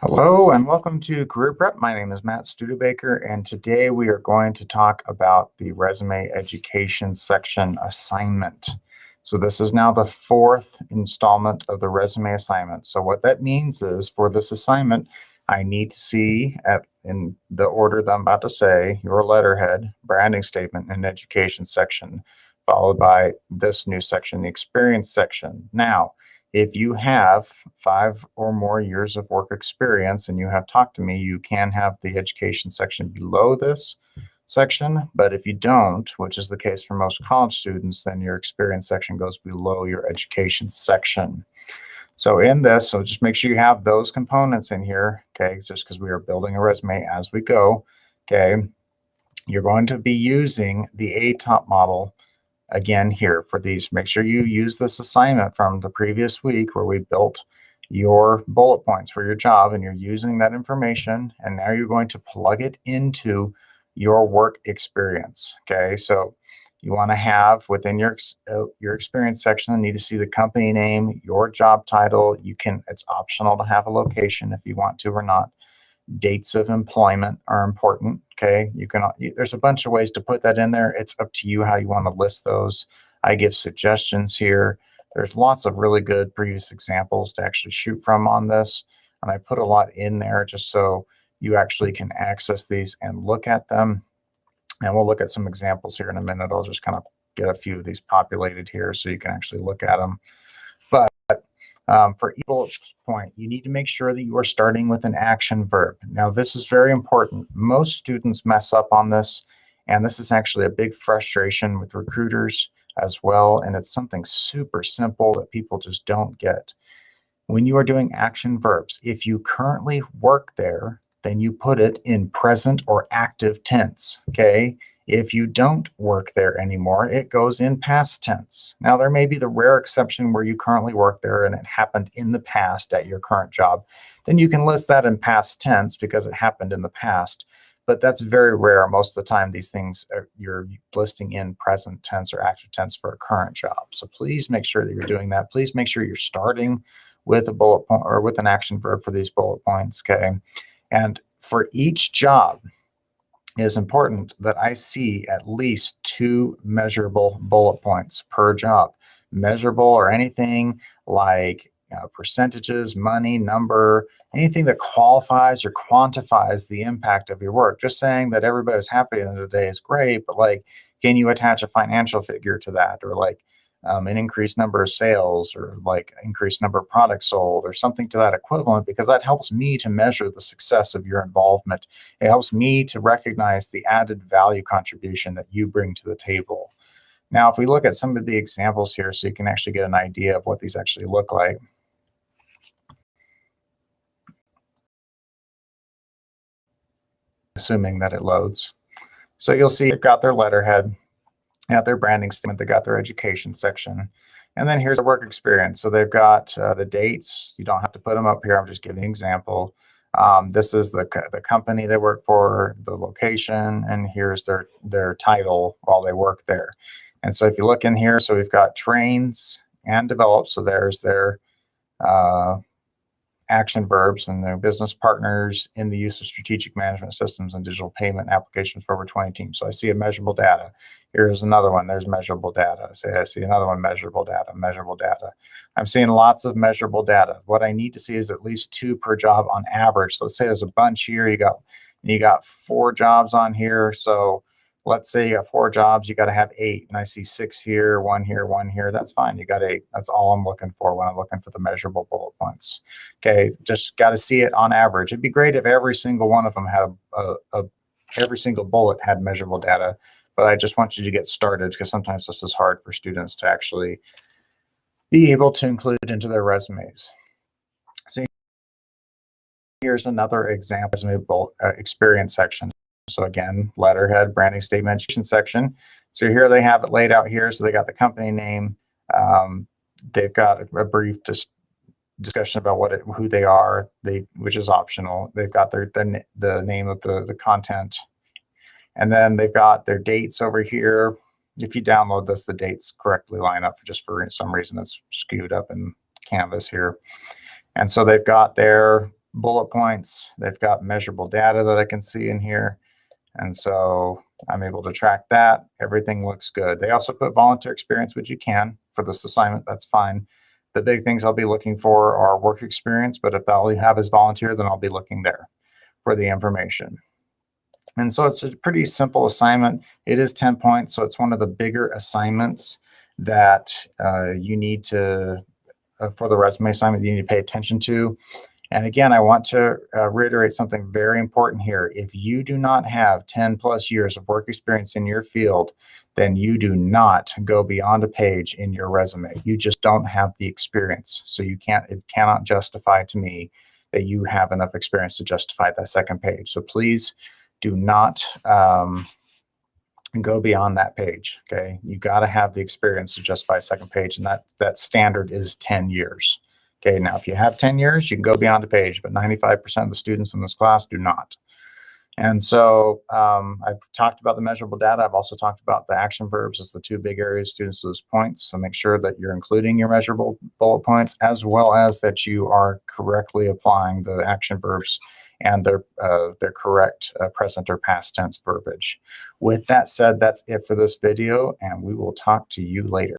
Hello and welcome to Career Prep. My name is Matt Studebaker, and today we are going to talk about the resume education section assignment. So this is now the fourth installment of the resume assignment. So what that means is for this assignment, I need to see in the order that I'm about to say, your letterhead, branding statement, and education section, followed by this new section, the experience section. Now, if you have 5 or more years of work experience and you have talked to me, you can have the education section below this section. But if you don't, which is the case for most college students, then your experience section goes below your education section. So in this, so just make sure you have those components in here, okay, just because we are building a resume as we go, okay. You're going to be using the ATOP model again here for these. Make sure you use this assignment from the previous week where we built your bullet points for your job, and you're using that information, and now you're going to plug it into your work experience. Okay, so you want to have within your experience section, you need to see the company name, your job title. It's optional to have a location if you want to or not. Dates of employment are important. Okay, there's a bunch of ways to put that in there. It's up to you how you want to list those. I give suggestions here. There's lots of really good previous examples to actually shoot from on this, and I put a lot in there just so you actually can access these and look at them. And we'll look at some examples here in a minute. I'll just kind of get a few of these populated here so you can actually look at them. But for each bullet point, you need to make sure that you are starting with an action verb. Now, this is very important. Most students mess up on this, and this is actually a big frustration with recruiters as well, and it's something super simple that people just don't get. When you are doing action verbs, if you currently work there, then you put it in present or active tense, okay? If you don't work there anymore, it goes in past tense. Now, there may be the rare exception where you currently work there and it happened in the past at your current job. Then you can list that in past tense because it happened in the past. But that's very rare. Most of the time, these things you're listing in present tense or active tense for a current job. So please make sure that you're doing that. Please make sure you're starting with a bullet point or with an action verb for these bullet points, okay? And for each job, it is important that I see at least 2 measurable bullet points per job. Measurable or anything like percentages, money, number, anything that qualifies or quantifies the impact of your work. Just saying that everybody's happy at the end of the day is great, but like, can you attach a financial figure to that, or like an increased number of sales, or like increased number of products sold, or something to that equivalent, because that helps me to measure the success of your involvement. It helps me to recognize the added value contribution that you bring to the table. Now, if we look at some of the examples here so you can actually get an idea of what these actually look like. Assuming that it loads. So you'll see they've got their letterhead, they got their branding statement, they got their education section. And then here's the work experience. So they've got the dates. You don't have to put them up here. I'm just giving an example. This is the company they work for, the location, and here's their title while they work there. And so if you look in here, so we've got trains and develops. So there's their action verbs and their business partners in the use of strategic management systems and digital payment applications for over 20 teams. So I see a measurable data. Here's another one. There's measurable data. I see another one, measurable data, measurable data. I'm seeing lots of measurable data. What I need to see is at least 2 per job on average. So let's say there's a bunch here. You got 4 jobs on here. So let's say you got 4 jobs, you got to have 8. And I see 6 here, 1 here, 1 here. That's fine. You got 8. That's all I'm looking for when I'm looking for the measurable bullet points. Okay, just got to see it on average. It'd be great if every single one of them had every single bullet had measurable data, but I just want you to get started because sometimes this is hard for students to actually be able to include into their resumes. So here's another example, experience section. So again, letterhead, branding statement, section. So here they have it laid out here. So they got the company name. They've got a brief discussion about who they are, which is optional. They've got the name of the content. And then they've got their dates over here. If you download this, the dates correctly line up. Just for some reason, it's skewed up in Canvas here. And so they've got their bullet points. They've got measurable data that I can see in here. And so I'm able to track that. Everything looks good. They also put volunteer experience, which you can for this assignment. That's fine. The big things I'll be looking for are work experience, but if all you have is volunteer, then I'll be looking there for the information. And so it's a pretty simple assignment. It is 10 points, so it's one of the bigger assignments that you need to, for the resume assignment, you need to pay attention to. And again, I want to reiterate something very important here. If you do not have 10 plus years of work experience in your field, then you do not go beyond a page in your resume. You just don't have the experience. So it cannot justify to me that you have enough experience to justify that second page. So please do not go beyond that page, okay? You got to have the experience to justify a second page, and that standard is 10 years. Okay, now if you have 10 years, you can go beyond a page, but 95% of the students in this class do not. And so I've talked about the measurable data. I've also talked about the action verbs as the two big areas students lose points. So make sure that you're including your measurable bullet points, as well as that you are correctly applying the action verbs and their correct present or past tense verbiage. With that said, that's it for this video, and we will talk to you later.